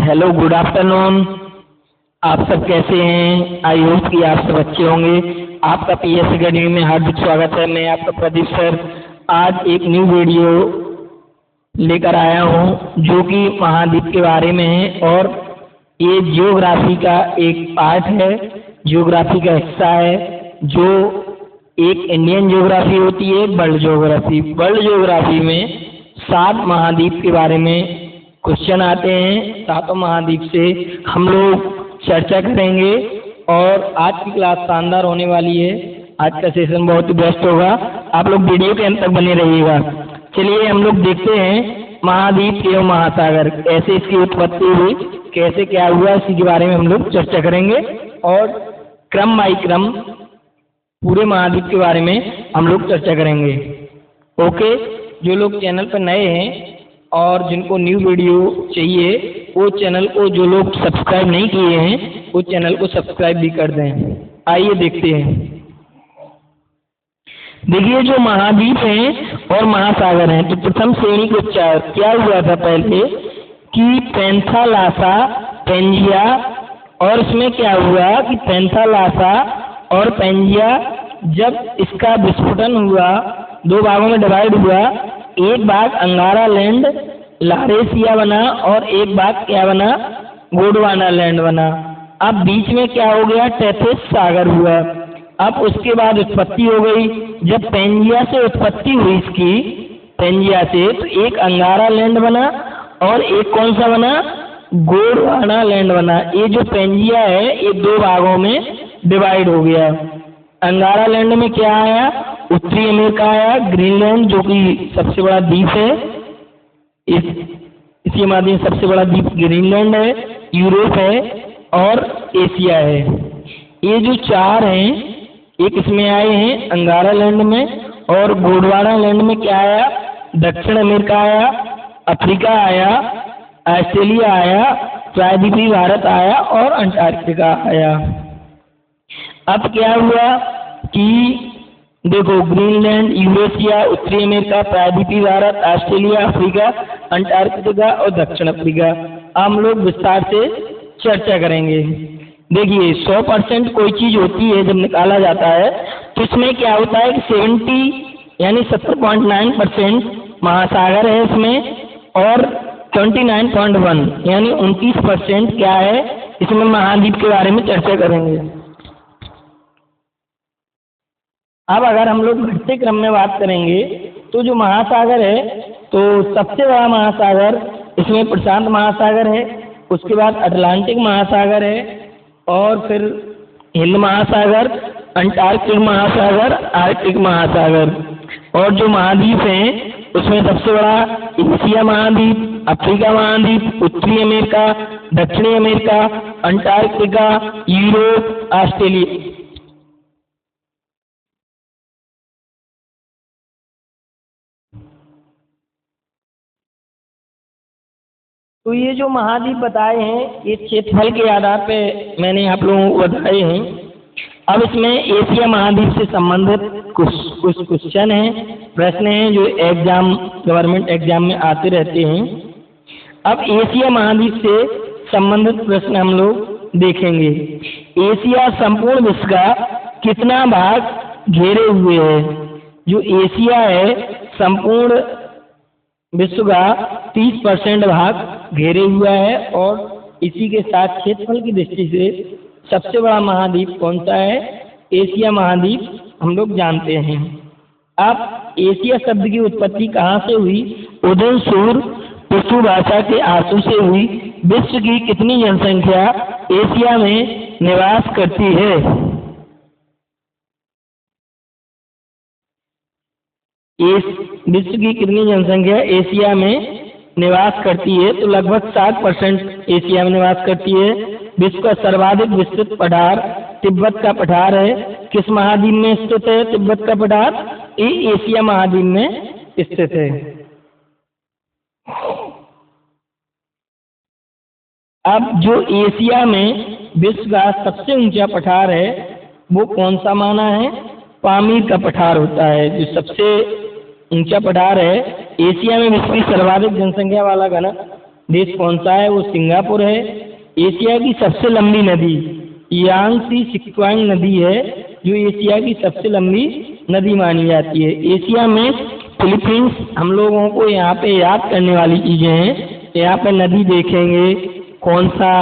Hello, good afternoon. आप सब कैसे हैं? आई होप कि आप सब अच्छे होंगे। आपका पीएस अकेडमी में हार्दिक स्वागत है। मैं आपका प्रदीप सर आज एक न्यू वीडियो लेकर आया हूं जो कि महाद्वीप के बारे में है और ये जियोग्राफी का एक पार्ट है, जियोग्राफी का हिस्सा है। जो एक इंडियन जियोग्राफी होती है, वर्ल्ड जियोग्राफी। वर्ल्ड जियोग्राफी में 7 महाद्वीप के बारे में क्वेश्चन आते हैं। 7 महाद्वीप से हम लोग चर्चा करेंगे और आज की क्लास शानदार होने वाली है। आज का सेशन बहुत ही बेस्ट होगा। आप लोग वीडियो के अंत तक बने रहिएगा। चलिए हम लोग देखते हैं महाद्वीप एवं महासागर, कैसे इसकी उत्पत्ति हुई, कैसे क्या हुआ, इसी के बारे में हम लोग चर्चा करेंगे और क्रम बाई क्रम पूरे महाद्वीप के बारे में हम लोग चर्चा करेंगे। ओके, जो लोग चैनल पर नए हैं और जिनको न्यू वीडियो चाहिए वो चैनल को, जो लोग सब्सक्राइब नहीं किए हैं वो चैनल को सब्सक्राइब भी कर दें। आइए देखते हैं। देखिए, जो महाद्वीप हैं और महासागर हैं, तो प्रथम श्रेणी को क्या हुआ था पहले कि पैंथालासा, पैंजिया, और इसमें क्या हुआ कि पैंथालासा और पैंजिया जब इसका विस्फोटन हुआ, 2 भागों में डिवाइड हुआ। एक भाग अंगारा लैंड लारेसिया बना और एक भाग क्या बना, गोंडवाना लैंड बना। अब बीच में क्या हो गया, टेथिस सागर हुआ। अब उसके बाद उत्पत्ति हो गई। जब पैंजिया से उत्पत्ति हुई इसकी, पैंजिया से, तो एक अंगारा लैंड बना और एक कौन सा बना, गोंडवाना लैंड बना। ये जो पैंजिया है ये 2 भागों में डिवाइड हो गया। अंगारा लैंड में क्या आया, उत्तरी अमेरिका आया, ग्रीनलैंड जो कि सबसे बड़ा द्वीप है, इसी माध्यम सबसे बड़ा द्वीप ग्रीनलैंड है, यूरोप है और एशिया है। ये जो 4 हैं, एक इसमें आए हैं अंगारा लैंड में, और गोंडवाना लैंड में क्या आया, दक्षिण अमेरिका आया, अफ्रीका आया, ऑस्ट्रेलिया आया, प्रायद्वीपीय भारत आया और अंटार्कटिका आया। अब क्या हुआ कि देखो, ग्रीनलैंड, यूरेशिया, उत्तरी अमेरिका, प्रायद्वीपीय भारत, ऑस्ट्रेलिया, अफ्रीका, अंटार्कटिका और दक्षिण अफ्रीका। हम लोग विस्तार से चर्चा करेंगे। देखिए, 100% कोई चीज होती है जब निकाला जाता है तो इसमें क्या होता है कि 70.9% महासागर है इसमें और 29.1 यानी 29% क्या है, इसमें महाद्वीप के बारे में चर्चा करेंगे। अब अगर हम लोग घटते क्रम में बात करेंगे तो जो महासागर है, तो सबसे बड़ा महासागर इसमें प्रशांत महासागर है, उसके बाद अटलांटिक महासागर है और फिर हिंद महासागर, अंटार्कटिक महासागर, आर्कटिक महासागर। और जो महाद्वीप हैं उसमें सबसे बड़ा एशिया महाद्वीप, अफ्रीका महाद्वीप, उत्तरी अमेरिका, दक्षिणी अमेरिका, अंटार्कटिका, यूरोप, ऑस्ट्रेलिया। तो ये जो महाद्वीप बताए हैं ये क्षेत्रफल के आधार पे मैंने आप लोगों को बताए हैं। अब इसमें एशिया महाद्वीप से संबंधित कुछ क्वेश्चन हैं, प्रश्न हैं जो गवर्नमेंट एग्जाम में आते रहते हैं। अब एशिया महाद्वीप से संबंधित प्रश्न हम लोग देखेंगे। एशिया संपूर्ण विश्व का कितना भाग घेरे हुए है? जो एशिया है संपूर्ण विश्व का 30% भाग घेरे हुआ है और इसी के साथ क्षेत्रफल की दृष्टि से सबसे बड़ा महाद्वीप कौन सा है, एशिया महाद्वीप हम लोग जानते हैं। अब एशिया शब्द की उत्पत्ति कहाँ से हुई? उदयसूर पुष्टु भाषा के आंसू से हुई। विश्व की कितनी जनसंख्या एशिया में निवास करती है? विश्व की कितनी जनसंख्या एशिया में निवास करती है? तो लगभग 60% एशिया में निवास करती है। विश्व का सर्वाधिक विस्तृत पठार तिब्बत का पठार है। किस महाद्वीप में स्थित है तिब्बत का पठार? ये एशिया महाद्वीप में स्थित है। अब जो एशिया में विश्व का सबसे ऊंचा पठार है वो कौन सा माना है? पामीर का पठार होता है जो सबसे ऊंचा पठार है। एशिया में विश्व की सर्वाधिक जनसंख्या वाला देश कौन सा है? वो सिंगापुर है। एशिया की सबसे लंबी नदी यांगसी सिक्वांग नदी है, जो एशिया की सबसे लंबी नदी मानी जाती है। एशिया में फिलीपींस, हम लोगों को यहाँ पे याद करने वाली चीजें हैं। यहाँ पे नदी देखेंगे, कौन सा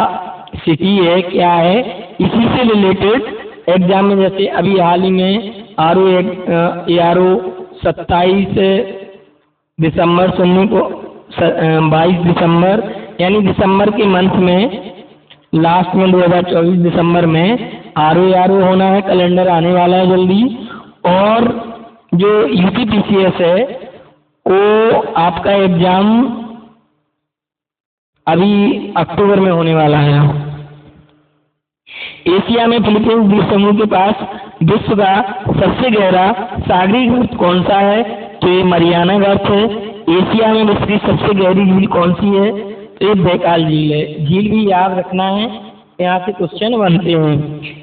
सिटी है, क्या है, इसी से रिलेटेड एग्जाम में, जैसे अभी हाल ही में आरओ 27 दिसंबर सुनने को 22 दिसंबर यानी दिसंबर के मंथ में लास्ट में 2024 दिसंबर में आरओ होना है, कैलेंडर आने वाला है जल्दी। और जो यूपीपीसीएस है वो आपका एग्जाम अभी अक्टूबर में होने वाला है। एशिया में फिलीपींस द्वीप समूह के पास विश्व का सबसे गहरा सागरी गर्त कौन सा है? तो ये मरियाना गर्त है। एशिया में विश्व की सबसे गहरी झील कौन सी है? तो ये बैकाल झील है। झील भी याद रखना है, यहाँ से क्वेश्चन बनते हैं।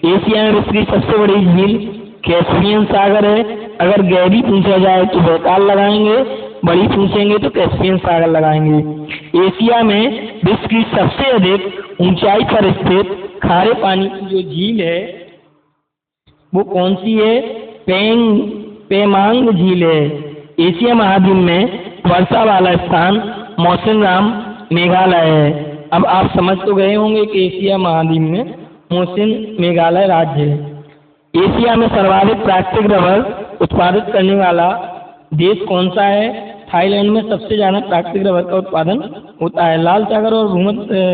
एशिया में विश्व की सबसे बड़ी झील कैस्पियन सागर है। अगर गहरी पूछा जाए तो बैकाल लगाएंगे, बड़ी पूछेंगे तो कैस्पियन सागर लगाएंगे। एशिया में विश्व की सबसे अधिक ऊंचाई पर स्थित खारे पानी की जो झील है वो कौन सी है? पेमांग झील है। एशिया महाद्वीप में वर्षा वाला स्थान मौसिनराम मेघालय है। अब आप समझ तो गए होंगे कि एशिया महाद्वीप में मौसिन मेघालय राज्य है। एशिया में सर्वाधिक प्राकृतिक रबर उत्पादित करने वाला देश कौन सा है? थाईलैंड में सबसे ज्यादा प्राकृतिक रबर का उत्पादन होता है। लाल सागर और भूमध्य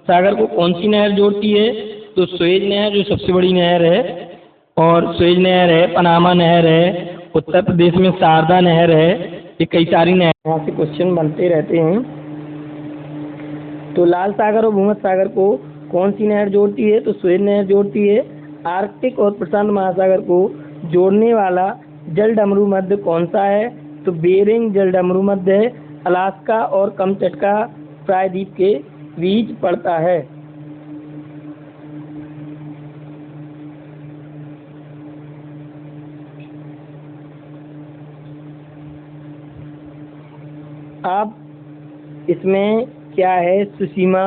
सागर को कौन सी नहर जोड़ती है? तो सुएज नहर जो सबसे बड़ी नहर है, और सुएज नहर है, पनामा नहर है, उत्तर प्रदेश में शारदा नहर है, ये कई सारी नहर यहाँ से क्वेश्चन बनते रहते हैं। तो लाल सागर और भूमध्य सागर को कौन सी नहर जोड़ती है? तो सुएज नहर जोड़ती है। आर्कटिक और प्रशांत महासागर को जोड़ने वाला जलडमरू मध्य कौन सा है? तो बेरिंग जलडमरू मध्य है। अलास्का और कमचटका प्रायद्वीप के बीच पड़ता है। अब इसमें क्या है? सुशीमा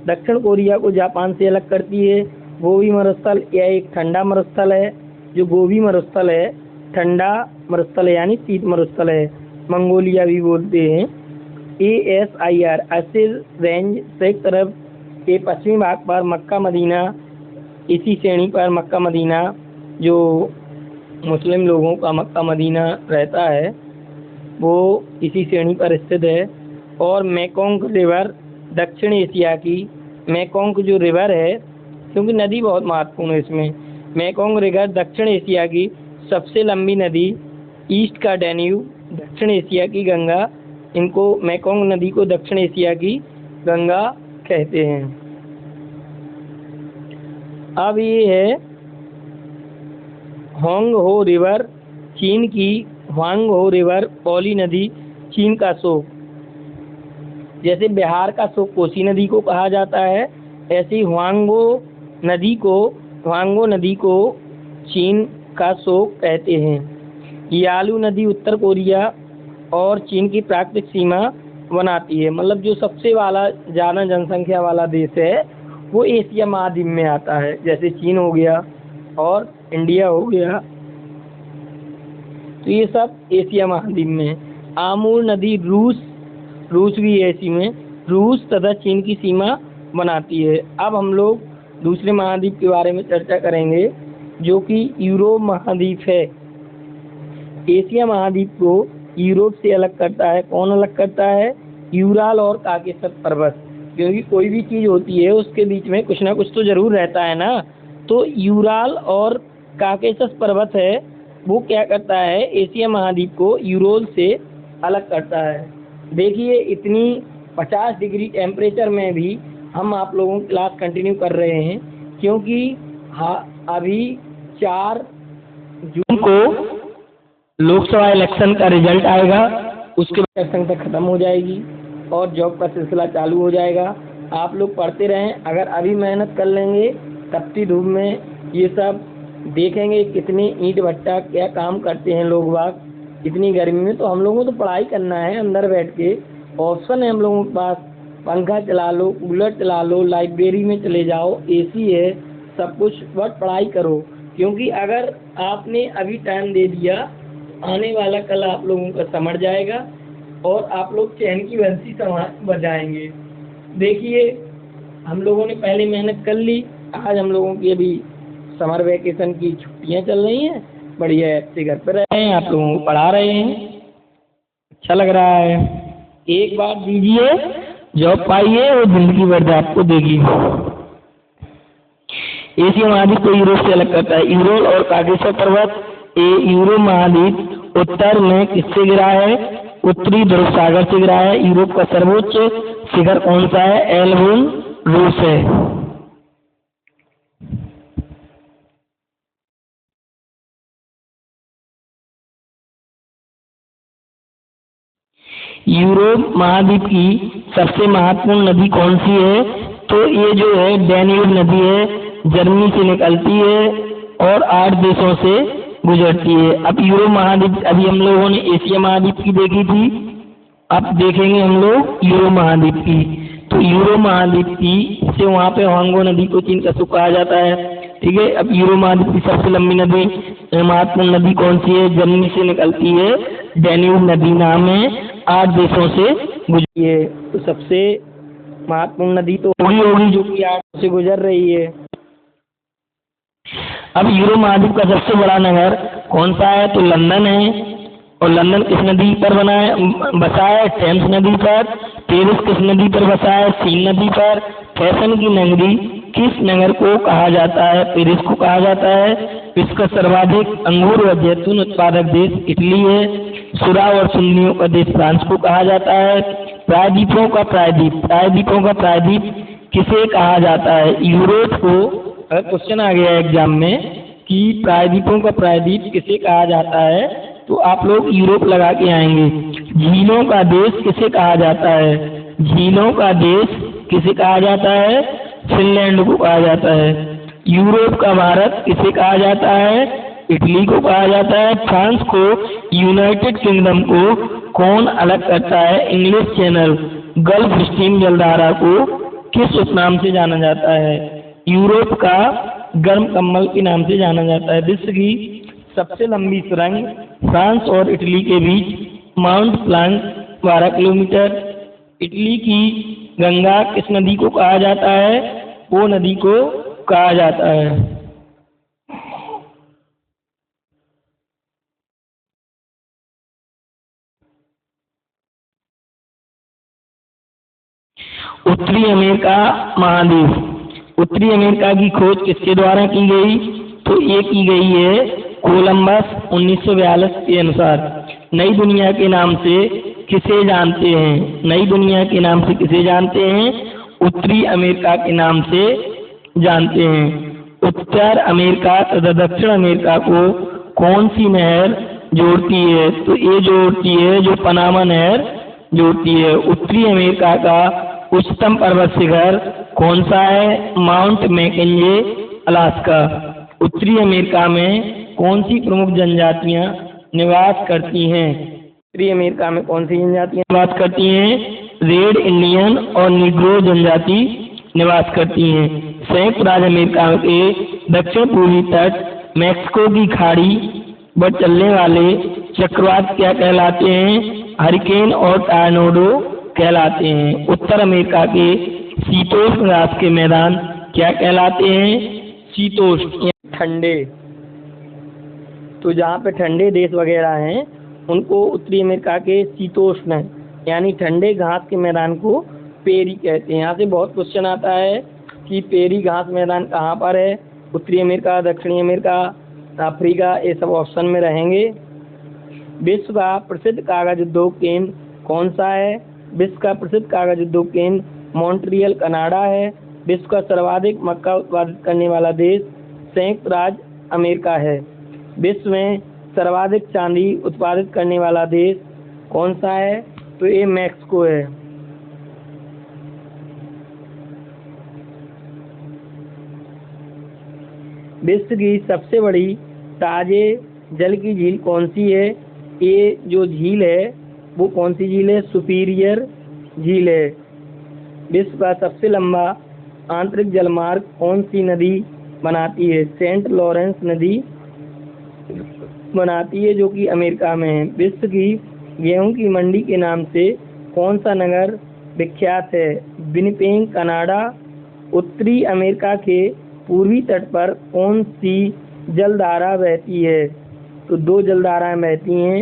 दक्षिण कोरिया को जापान से अलग करती है। गोबी मरुस्थल यह एक ठंडा मरुस्थल है। जो गोबी मरुस्थल है ठंडा मरुस्थल है, यानी शीत मरुस्थल है, मंगोलिया भी बोलते हैं। ASIR असिर रेंज संयुक्त अरब के पश्चिमी भाग पर मक्का मदीना, इसी श्रेणी पर मक्का मदीना जो मुस्लिम लोगों का मक्का मदीना रहता है वो इसी श्रेणी पर स्थित है। और मेकोंग रिवर दक्षिण एशिया की, मेकोंग जो रिवर है, क्योंकि नदी बहुत महत्वपूर्ण है इसमें, मेकोंग रिवर दक्षिण एशिया की सबसे लंबी नदी, ईस्ट का डैन्यूब दक्षिण एशिया की गंगा, इनको मेकोंग नदी को दक्षिण एशिया की गंगा कहते हैं। अब ये है होंग हो रिवर चीन की, ह्वांग हो रिवर पौली नदी चीन का शोक। जैसे बिहार का शोक कोसी नदी को कहा जाता है, ऐसे ही ह्वांगो नदी को चीन का शोक कहते हैं। यालू नदी उत्तर कोरिया और चीन की प्राकृतिक सीमा बनाती है। मतलब जो सबसे वाला ज़्यादा जनसंख्या वाला देश है वो एशिया महाद्वीप में आता है, जैसे चीन हो गया और इंडिया हो गया, तो ये सब एशिया महाद्वीप में। आमूर नदी रूस भी है, इसी में रूस तथा चीन की सीमा बनाती है। अब हम लोग दूसरे महाद्वीप के बारे में चर्चा करेंगे जो कि यूरोप महाद्वीप है। एशिया महाद्वीप को यूरोप से अलग करता है। कौन अलग करता है? यूराल और काकेशस पर्वत, क्योंकि कोई भी चीज़ होती है उसके बीच में कुछ ना कुछ तो जरूर रहता है ना। तो यूराल और काकेशस पर्वत है वो क्या करता है? एशिया महाद्वीप को यूरोप से अलग करता है। देखिए इतनी 50 डिग्री टेम्परेचर में भी हम आप लोगों की क्लास कंटिन्यू कर रहे हैं, क्योंकि अभी 4 जून को लोकसभा इलेक्शन का रिजल्ट आएगा, उसके बाद इलेक्शन तक खत्म हो जाएगी और जॉब का सिलसिला चालू हो जाएगा। आप लोग पढ़ते रहें। अगर अभी मेहनत कर लेंगे तपती धूप में, ये सब देखेंगे कितनी ईंट भट्टा क्या काम करते हैं लोग बाग इतनी गर्मी में, तो हम लोगों को तो पढ़ाई करना है अंदर बैठ के। ऑप्शन है हम लोगों के पास पंखा चला लो, कूलर चला लो, लाइब्रेरी में चले जाओ, एसी है, सब कुछ, बट पढ़ाई करो। क्योंकि अगर आपने अभी टाइम दे दिया, आने वाला कल आप लोगों का समझ जाएगा और आप लोग चैन की बंसी बजाएंगे। देखिए, हम लोगों ने पहले मेहनत कर ली, आज हम लोगों की अभी समर वेकेशन की छुट्टियां चल रही हैं, बढ़िया से घर पे रहे हैं, आप लोगों को पढ़ा रहे हैं, अच्छा लग रहा है। एक बार दीजिए, जॉब पाइए और जिंदगी भर आपको देगी। एशिया महाद्वीप को यूरोप से अलग करता है। यूरोल और काकेशस पर्वत ये यूरोप महाद्वीप उत्तर में किससे गिरा है? उत्तरी ध्रुव सागर से गिरा है। यूरोप का सर्वोच्च शिखर कौन सा है? एल्ब्रुन रूस है। यूरोप महाद्वीप की सबसे महत्वपूर्ण नदी कौन सी है? तो ये जो है डैन्यूब नदी है, जर्मनी से निकलती है और 8 देशों से गुजरती है। अब यूरोप महाद्वीप, अभी हम लोगों ने एशिया महाद्वीप की देखी थी, अब देखेंगे हम लोग यूरोप महाद्वीप की। तो यूरोप महाद्वीप की से वहाँ पे होंगो नदी को चीन का सुख कहा जाता है, ठीक है। अब यूरोप महाद्वीप की सबसे लंबी नदी, महत्वपूर्ण नदी कौन सी है? जर्मनी से निकलती है, डैन्यूब नदी नाम है, 8 देशों से गुजरी है। तो सबसे महत्वपूर्ण नदी तो होगी जो कि 8 से गुजर रही है। अब यूरोप महाद्वीप का सबसे बड़ा नगर कौन सा है? तो लंदन है। और लंदन किस नदी पर बसा है? टेम्स नदी पर। पेरिस किस नदी पर बसा है? सीन नदी पर। फैशन की नगरी किस नगर को कहा जाता है? पेरिस को कहा जाता है। विश्व का सर्वाधिक अंगूर व जैतून उत्पादक देश इटली है। सुरा और सुंदरियों का देश फ्रांस को कहा जाता है। प्रायद्वीपों का प्रायद्वीप किसे कहा जाता है? यूरोप को, अगर क्वेश्चन आ गया एग्जाम में कि प्रायद्वीपों का प्रायद्वीप किसे कहा जाता है, तो आप लोग यूरोप लगा के आएंगे। झीलों का देश किसे कहा जाता है? झीलों का देश किसे कहा जाता है? फिनलैंड को कहा जाता है। यूरोप का भारत किसे कहा जाता है? इटली को कहा जाता है। फ्रांस को, यूनाइटेड किंगडम को कौन अलग करता है? English channel. गल्फ स्ट्रीम जलधारा को किस उपनाम से जाना जाता है? यूरोप का गर्म कम्बल के नाम से जाना जाता है। विश्व की सबसे लंबी सुरंग फ्रांस और इटली के बीच माउंट प्लांक 12 किलोमीटर। इटली की गंगा किस नदी को कहा जाता है? वो नदी को कहा जाता है। उत्तरी अमेरिका महाद्वीप। उत्तरी अमेरिका की खोज किसके द्वारा की गई? तो ये की गई है कोलंबस 1942 के अनुसार। नई दुनिया के नाम से किसे जानते हैं? नई दुनिया के नाम से किसे जानते हैं? उत्तरी अमेरिका के नाम से जानते हैं। उत्तर अमेरिका तथा दक्षिण अमेरिका को कौन सी नहर जोड़ती है? तो ये जोड़ती है जो पनामा नहर जोड़ती है। उत्तरी अमेरिका का उच्चतम पर्वत शिखर कौन सा है? Mount McKinley, Alaska. उत्तरी अमेरिका में कौन सी प्रमुख जनजातियां निवास करती हैं? उत्तरी अमेरिका में कौन सी जनजातियां निवास करती हैं? रेड इंडियन और निग्रो जनजाति निवास करती हैं। संयुक्त राज्य अमेरिका के दक्षिण पूर्वी तट मैक्सिको की खाड़ी पर चलने वाले चक्रवात क्या कहलाते हैं? हरिकेन और टॉर्नेडो कहलाते हैं। उत्तर अमेरिका के शीतोष्ण घास के मैदान क्या कहलाते हैं? शीतोष्ण, ठंडे। तो जहाँ पे ठंडे देश वगैरह हैं उनको उत्तरी अमेरिका के शीतोष्ण यानी ठंडे घास के मैदान को पेरी कहते हैं। यहाँ से बहुत क्वेश्चन आता है कि पेरी घास मैदान कहाँ पर है? उत्तरी अमेरिका, दक्षिणी अमेरिका, अफ्रीका, ये सब ऑप्शन में रहेंगे। विश्व का प्रसिद्ध कागज उद्योग केंद्र कौन सा है? विश्व का प्रसिद्ध कागज उद्योग केंद्र मॉन्ट्रियल, कनाडा है। विश्व का सर्वाधिक मक्का उत्पादित करने वाला देश संयुक्त राज्य अमेरिका है। विश्व में सर्वाधिक चांदी उत्पादित करने वाला देश कौन सा है? तो ये मैक्सिको है। विश्व की सबसे बड़ी ताजे जल की झील कौन सी है? ये जो झील है वो कौन सी झील है? सुपीरियर झील है। विश्व का सबसे लंबा आंतरिक जलमार्ग कौन सी नदी बनाती है? सेंट लॉरेंस नदी बनाती है, जो कि अमेरिका में है। विश्व की गेहूं की मंडी के नाम से कौन सा नगर विख्यात है? Winnipeg, Canada. उत्तरी अमेरिका के पूर्वी तट पर कौन सी जलधारा बहती है? तो दो जलधाराएं बहती हैं,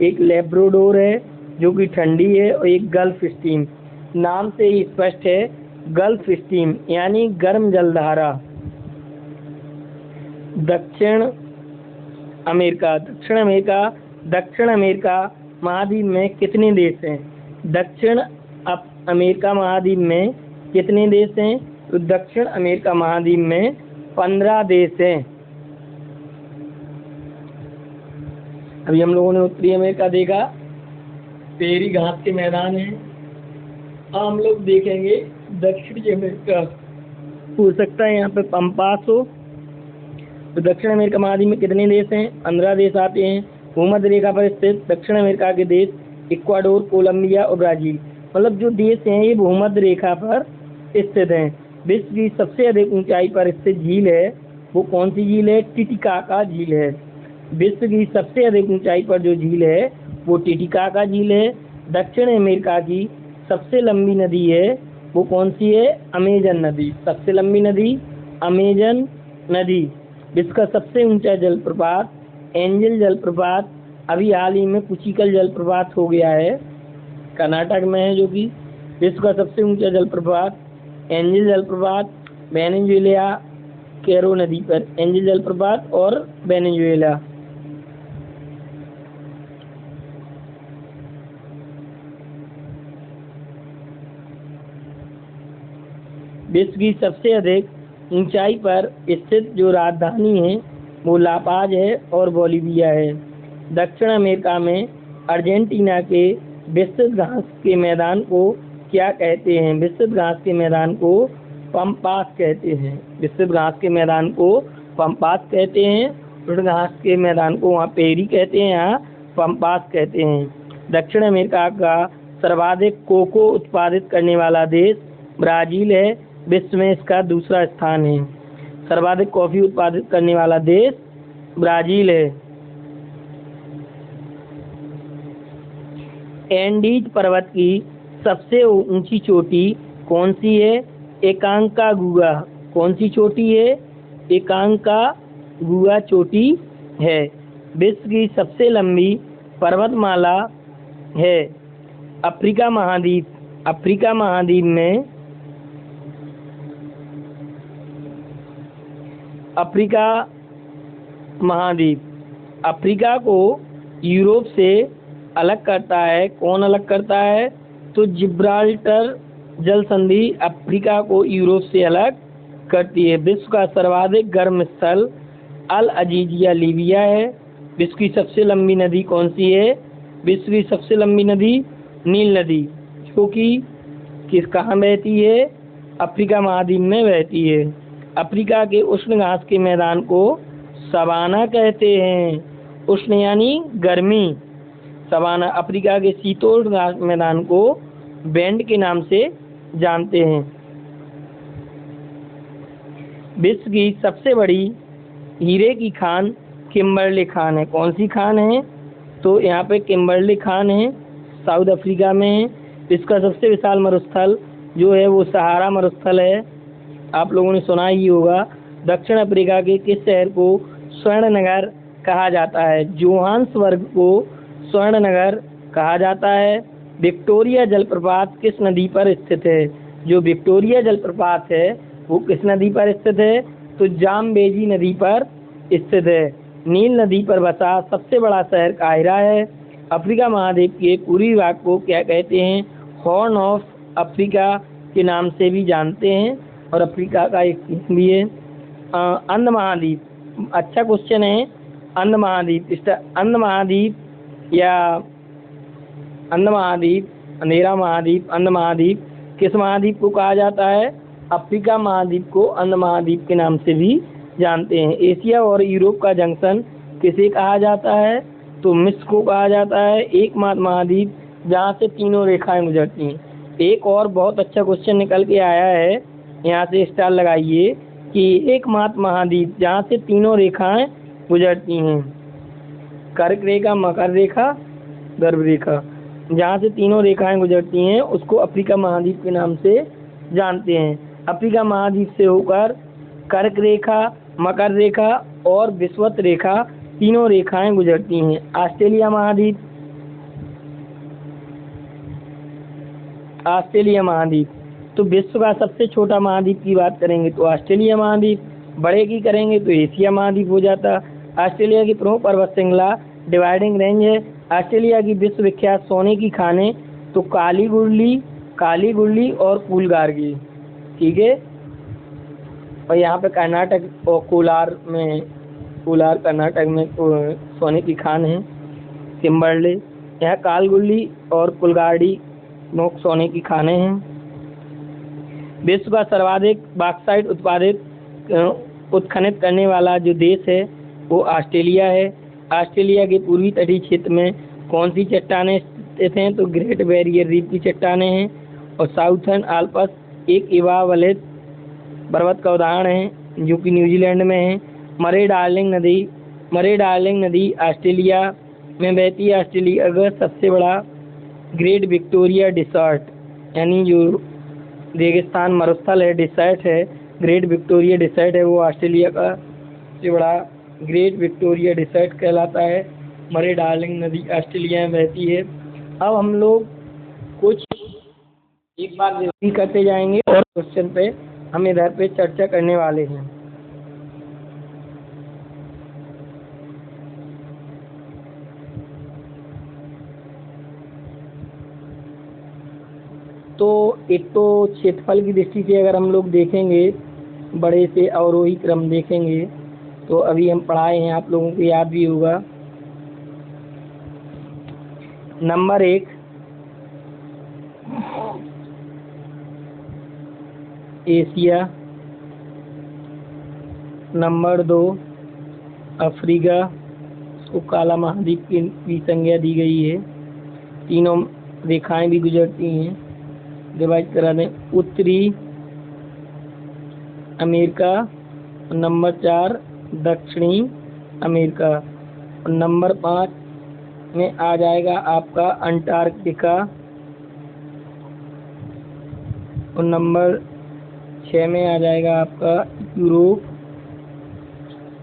एक लेब्राडोर है जो कि ठंडी है, और एक गल्फ स्ट्रीम। नाम से ही स्पष्ट है, गल्फ स्ट्रीम यानी गर्म जलधारा। दक्षिण अमेरिका दक्षिण अमेरिका महाद्वीप में कितने देश हैं? दक्षिण अमेरिका महाद्वीप में कितने देश हैं? तो दक्षिण अमेरिका महाद्वीप में 15 देश हैं। अभी हम लोगों ने उत्तरी अमेरिका देखा, पेरी घास के मैदान हैं। हम लोग देखेंगे दक्षिणी अमेरिका, हो सकता है यहाँ पे पंपास हो। तो दक्षिण अमेरिका महाद्वीप में कितने देश हैं? 15 देश आते हैं। भूमध्य रेखा पर स्थित दक्षिण अमेरिका के देश इक्वाडोर, कोलंबिया और ब्राजील। मतलब जो देश हैं ये भूमध्य रेखा पर स्थित हैं। विश्व की सबसे अधिक ऊंचाई पर स्थित झील है, वो कौन सी झील है? टिटिकाका झील है। विश्व की सबसे अधिक ऊंचाई पर जो झील है वो टिटिकाका झील है। दक्षिण अमेरिका की सबसे लंबी नदी है, वो कौन सी है? अमेजन नदी। सबसे लंबी नदी अमेजन नदी। विश्व का सबसे ऊंचा जलप्रपात एंजल जलप्रपात अभी हाल ही में पुचिकल जलप्रपात हो गया है, कर्नाटक में है, जो कि विश्व का सबसे ऊंचा जलप्रपात एंजल जलप्रपात वेनेजुएला कैरो नदी पर। एंजल जलप्रपात और वेनेजुएला। विश्व की सबसे अधिक ऊंचाई पर स्थित जो राजधानी है वो लापाज है और बोलिविया है। दक्षिण अमेरिका में अर्जेंटीना के विस्तृत घास के मैदान को क्या कहते हैं? विस्तृत घास के मैदान को पंपास कहते हैं। विस्तृत घास के मैदान को पंपास कहते हैं। विस्तृत घास के मैदान को वहाँ पेरी कहते हैं, यहाँ पंपास कहते हैं। दक्षिण अमेरिका का सर्वाधिक कोको उत्पादित करने वाला देश ब्राजील है, विश्व में इसका दूसरा स्थान है। सर्वाधिक कॉफी उत्पादित करने वाला देश ब्राजील है। एंडीज पर्वत की सबसे ऊंची चोटी कौन सी है? एकांकागुआ। कौन सी चोटी है? एकांकागुआ चोटी है। विश्व की सबसे लंबी पर्वतमाला है अफ्रीका महाद्वीप। अफ्रीका महाद्वीप में अफ्रीका महाद्वीप अफ्रीका को यूरोप से अलग करता है। कौन अलग करता है? तो जिब्राल्टर जल संधि अफ्रीका को यूरोप से अलग करती है। विश्व का सर्वाधिक गर्म स्थल अल अजीजिया लीबिया है। विश्व की सबसे लंबी नदी कौन सी है? विश्व की सबसे लंबी नदी नील नदी, जो कि कहाँ बहती है? अफ्रीका महाद्वीप में बहती है। अफ्रीका के उष्ण घास के मैदान को सवाना कहते हैं। उष्ण यानी गर्मी। सवाना। अफ्रीका के शीतोष्ण घास मैदान को बैंड के नाम से जानते हैं। विश्व की सबसे बड़ी हीरे की खान किम्बरले खान है। कौन सी खान है? तो यहाँ पे किम्बरले खान है, साउथ अफ्रीका में है। विश्व का सबसे विशाल मरुस्थल जो है वो सहारा मरुस्थल है, आप लोगों ने सुना ही होगा। दक्षिण अफ्रीका के किस शहर को स्वर्ण नगर कहा जाता है? जोहान्सबर्ग को स्वर्ण नगर कहा जाता है। विक्टोरिया जलप्रपात किस नदी पर स्थित है? जो विक्टोरिया जलप्रपात है वो किस नदी पर स्थित है? तो जाम्बेजी नदी पर स्थित है। नील नदी पर बसा सबसे बड़ा शहर काहिरा है। अफ्रीका महाद्वीप के पूर्वी भाग को क्या कहते हैं? हॉर्न ऑफ अफ्रीका के नाम से भी जानते हैं, और अफ्रीका का एक भी है। अंध महाद्वीप, अच्छा क्वेश्चन है। अंध महाद्वीप, अंध महाद्वीप या अंध महाद्वीप, अंधेरा महाद्वीप, अंध महाद्वीप किस महाद्वीप को कहा जाता है? अफ्रीका महाद्वीप को अंध महाद्वीप के नाम से भी जानते हैं। एशिया और यूरोप का जंक्शन किसे कहा जाता है? तो मिस्र को कहा जाता है। एकमात्र महाद्वीप जहाँ से तीनों रेखाएं गुजरती हैं। एक और बहुत अच्छा क्वेश्चन निकल के आया है, यहाँ से स्टार लगाइए कि एकमात्र महाद्वीप जहाँ से तीनों रेखाएं गुजरती हैं, कर्क रेखा, मकर रेखा, गर्भ रेखा, जहाँ से तीनों रेखाएं गुजरती हैं उसको अफ्रीका महाद्वीप के नाम से जानते हैं। अफ्रीका महाद्वीप से होकर कर्क रेखा, मकर रेखा और विषुवत रेखा तीनों रेखाएं गुजरती हैं। ऑस्ट्रेलिया महाद्वीप, ऑस्ट्रेलिया महाद्वीप, तो विश्व का सबसे छोटा महाद्वीप की बात करेंगे तो ऑस्ट्रेलिया महाद्वीप, बड़े की करेंगे तो एशिया महाद्वीप हो जाता। ऑस्ट्रेलिया की प्रमुख पर्वत श्रृंखला डिवाइडिंग रेंज है। ऑस्ट्रेलिया की विश्व विख्यात सोने की खानें तो काली गुरली और कूलगार्गी, ठीक है। और यहाँ पे कर्नाटक और कोलार कर्नाटक में सोने की खान है, किम्बरले। यहाँ कालगुल्ली और कुलगाड़ी प्रमुख सोने की खानें हैं। विश्व का सर्वाधिक बॉक्साइट उत्खनन करने वाला जो देश है वो ऑस्ट्रेलिया है। ऑस्ट्रेलिया के पूर्वी तटीय क्षेत्र में कौन सी चट्टानें स्थित हैं तो ग्रेट बैरियर रीफ की चट्टानें हैं। और साउथर्न आल्प्स एक इवावलेट पर्वत का उदाहरण है जो कि न्यूजीलैंड में है। मरे डार्लिंग नदी ऑस्ट्रेलिया में बहती है। ऑस्ट्रेलिया का सबसे बड़ा ग्रेट विक्टोरिया डिसर्ट यानी जो रेगिस्तान मरुस्थल है, डिसर्ट है, ग्रेट विक्टोरिया डिसर्ट है, वो ऑस्ट्रेलिया का सबसे बड़ा ग्रेट विक्टोरिया डिसर्ट कहलाता है। मरे डार्लिंग नदी ऑस्ट्रेलिया में बहती है। अब हम लोग कुछ एक बार रिवीजन करते जाएंगे और क्वेश्चन पे हम इधर पे चर्चा करने वाले हैं। तो एक तो क्षेत्रफल की दृष्टि से अगर हम लोग देखेंगे, बड़े से अवरोही क्रम देखेंगे तो अभी हम पढ़ाए हैं, आप लोगों को याद भी होगा। नंबर 1 एशिया, नंबर 2 अफ्रीका, उसको काला महाद्वीप की संज्ञा दी गई है। तीनों रेखाएं भी गुजरती हैं, डिवाइड करा दें। उत्तरी अमेरिका, नंबर 4 दक्षिणी अमेरिका, और नंबर 5 में आ जाएगा आपका अंटार्कटिका, और नंबर 6 में आ जाएगा आपका यूरोप,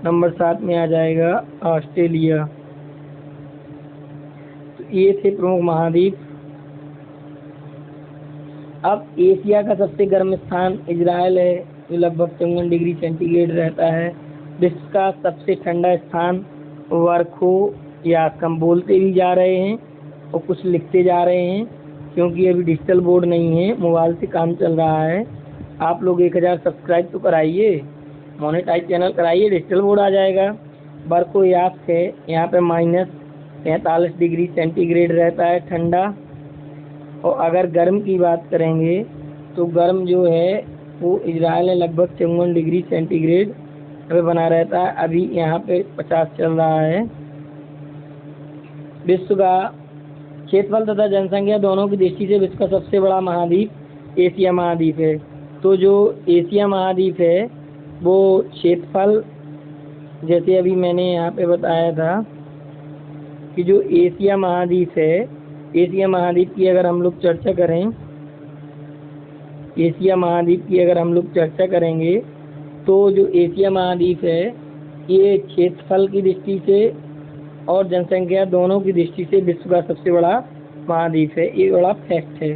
नंबर 7 में आ जाएगा ऑस्ट्रेलिया। तो ये थे प्रमुख महाद्वीप। अब एशिया का सबसे गर्म स्थान इजराइल है जो लगभग 54 डिग्री सेंटीग्रेड रहता है। विश्व का सबसे ठंडा स्थान वर्खो, या हम बोलते भी जा रहे हैं और कुछ लिखते जा रहे हैं क्योंकि अभी डिजिटल बोर्ड नहीं है, मोबाइल से काम चल रहा है। आप लोग 1000 सब्सक्राइब तो कराइए, मोनेटाइज चैनल कराइए, डिजिटल बोर्ड आ जाएगा। वर्खो यास्क है, यहाँ पे -43 डिग्री सेंटीग्रेड रहता है ठंडा। और अगर गर्म की बात करेंगे तो गर्म जो है वो इजराइल है, लगभग 54 डिग्री सेंटीग्रेड पे बना रहता है। अभी यहाँ पे 50 चल रहा है। विश्व का क्षेत्रफल तथा जनसंख्या दोनों की दृष्टि से विश्व का सबसे बड़ा महाद्वीप एशिया महाद्वीप है। तो जो एशिया महाद्वीप है वो क्षेत्रफल, जैसे अभी मैंने यहाँ पे बताया था कि जो एशिया महाद्वीप है, एशिया महाद्वीप की अगर हम लोग चर्चा करें, एशिया महाद्वीप की अगर हम लोग चर्चा करेंगे तो जो एशिया महाद्वीप है ये क्षेत्रफल की दृष्टि से और जनसंख्या दोनों की दृष्टि से विश्व का सबसे बड़ा महाद्वीप है। ये बड़ा फैक्ट है।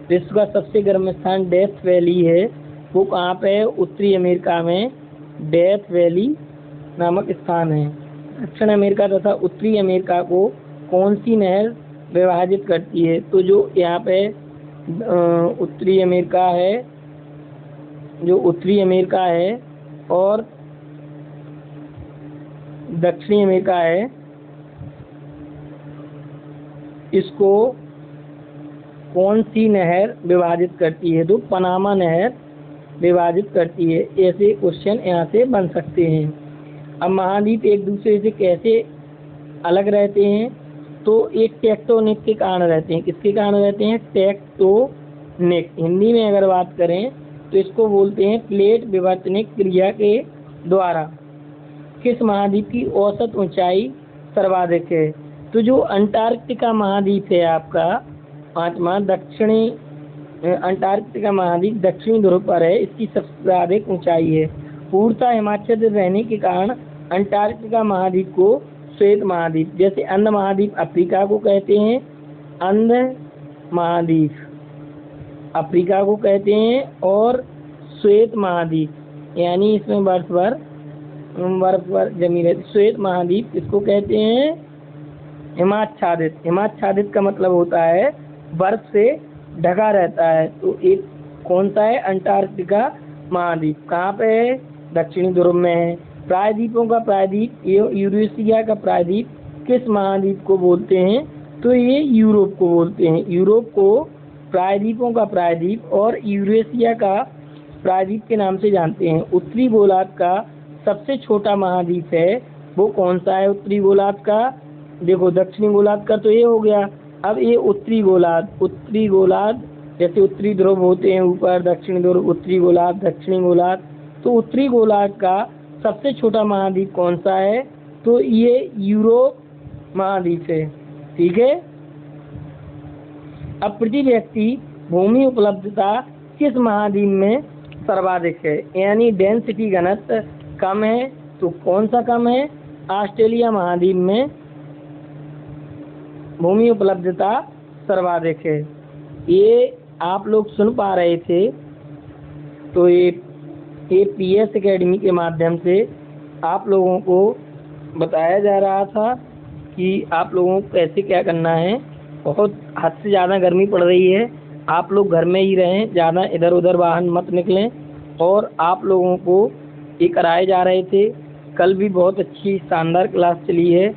विश्व का सबसे गर्म स्थान डेथ वैली है। वो कहाँ पे है? उत्तरी अमेरिका में डेथ वैली नामक स्थान है। दक्षिण अमेरिका तथा उत्तरी अमेरिका को कौन सी नहर विभाजित करती है? तो जो यहाँ पे उत्तरी अमेरिका है, जो उत्तरी अमेरिका है और दक्षिणी अमेरिका है, इसको कौन सी नहर विभाजित करती है? तो पनामा नहर विभाजित करती है। ऐसे क्वेश्चन यहाँ से बन सकते हैं। अब महाद्वीप एक दूसरे से कैसे अलग रहते हैं? तो एक टेक्टोनिक के कारण रहते हैं। किसके कारण रहते हैं? टेक्टोनिक निक। हिंदी में अगर बात करें तो इसको बोलते हैं प्लेट विवर्तनिक क्रिया के द्वारा किस महाद्वीप की औसत ऊंचाई सर्वाधिक है। तो जो अंटार्कटिका महाद्वीप है आपका 5वां दक्षिणी अंटार्कटिका महाद्वीप दक्षिणी ध्रुव पर है, इसकी सबसे अधिक ऊंचाई है। पूर्णतः हिमाच्छादित रहने के कारण अंटार्कटिका महाद्वीप को श्वेत महाद्वीप, जैसे अंध महाद्वीप अफ्रीका को कहते हैं, अंध महाद्वीप अफ्रीका को कहते हैं, और श्वेत महाद्वीप यानी इसमें बर्फ पर जमी रहती श्वेत महाद्वीप इसको कहते हैं हिमाच्छादित। हिमाच्छादित का मतलब होता है बर्फ से ढका रहता है। तो एक कौन सा है? अंटार्कटिका महाद्वीप। कहाँ पे है? दक्षिणी ध्रुव में है। प्रायद्वीपों का प्रायद्वीप, यूरेशिया का प्रायद्वीप किस महाद्वीप को बोलते हैं? तो ये यूरोप को बोलते हैं। यूरोप को प्रायद्वीपों का प्रायद्वीप और यूरेशिया का प्रायद्वीप के नाम से जानते हैं। उत्तरी गोलार्ध का सबसे छोटा महाद्वीप है वो कौन सा है? उत्तरी गोलार्ध का, देखो दक्षिणी गोलार्ध का तो ये हो गया, अब ये उत्तरी गोलार्ध जैसे उत्तरी ध्रुव होते हैं ऊपर, दक्षिणी ध्रुव, उत्तरी गोलार्ध, दक्षिणी गोलार्ध। तो उत्तरी गोलार्ध का सबसे छोटा महाद्वीप कौन सा है? तो ये यूरोप महाद्वीप है। ठीक है। अब प्रति व्यक्ति भूमि उपलब्धता किस महाद्वीप में सर्वाधिक है? यानी डेंसिटी घनत्व कम है, तो कौन सा कम है? ऑस्ट्रेलिया महाद्वीप में भूमि उपलब्धता सर्वाधिक है। ये आप लोग सुन पा रहे थे, तो ये पीएस एकेडमी के माध्यम से आप लोगों को बताया जा रहा था कि आप लोगों को कैसे क्या करना है। बहुत हद से ज़्यादा गर्मी पड़ रही है, आप लोग घर में ही रहें, ज़्यादा इधर उधर बाहर मत निकलें। और आप लोगों को ये कराए जा रहे थे, कल भी बहुत अच्छी शानदार क्लास चली है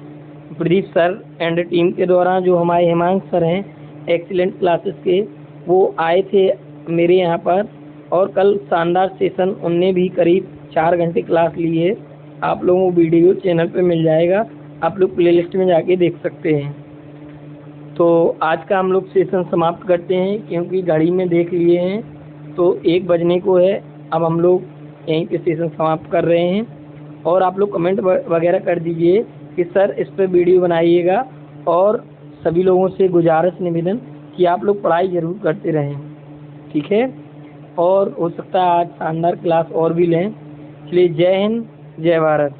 प्रदीप सर एंड टीम के द्वारा। जो हमारे हेमांग सर हैं एक्सीलेंट क्लासेस के, वो आए थे मेरे यहाँ पर, और कल शानदार सेशन उनने भी करीब 4 घंटे क्लास ली है। आप लोगों को वीडियो चैनल पे मिल जाएगा, आप लोग प्लेलिस्ट में जाके देख सकते हैं। तो आज का हम लोग सेशन समाप्त करते हैं, क्योंकि घड़ी में देख लिए हैं तो 1 बजने को है। अब हम लोग यहीं पे सेशन समाप्त कर रहे हैं। और आप लोग कमेंट वगैरह कर दीजिए कि सर इस पर वीडियो बनाइएगा, और सभी लोगों से गुजारिश निवेदन कि आप लोग पढ़ाई ज़रूर करते रहें। ठीक है। और हो सकता है आज शानदार क्लास और भी लें। इसलिए जय हिंद, जय भारत।